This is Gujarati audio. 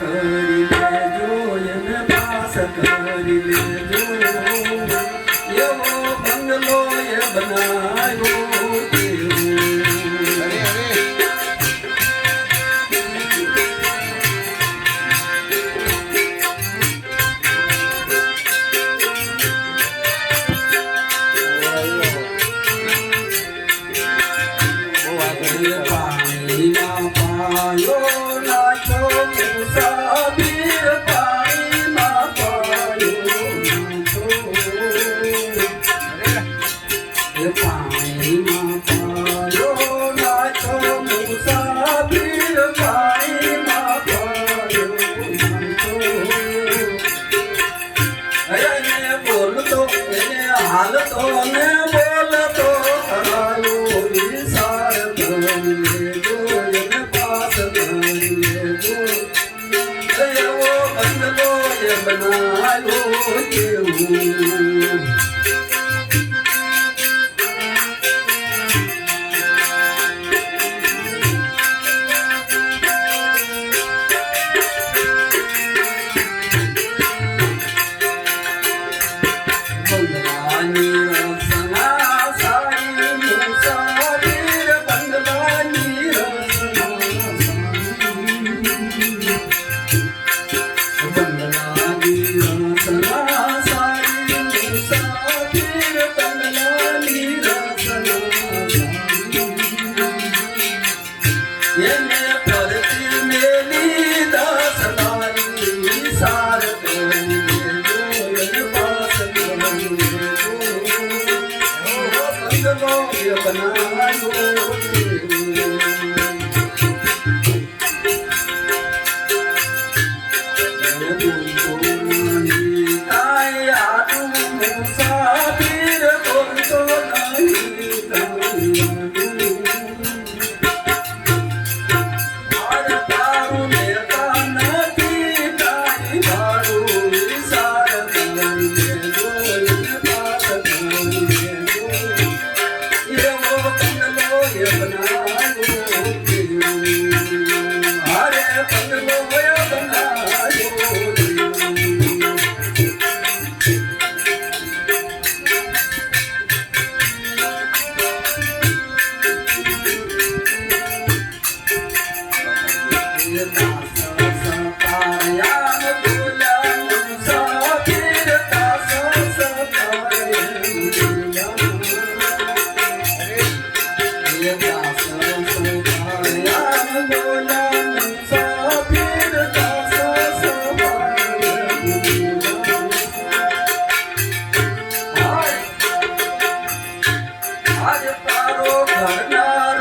કરી લેજો એને પાસ કરી લેજો એવો બંગલો એ બનાવ્યો પાણીના પાયો નાચો મુસાફિર પાણીમાં પાયો નાચો પાણીમાં પાયો નાચો મુસાફિર પાણીમાં પાયો નાચો એને બોલતો એને હાલતો ને બોલતો હરાયો વિસાર કરી લેજો એને પાસ કરી લેજો એવો બંગલો એ બનાવ્યો કેવું તારો ઘરના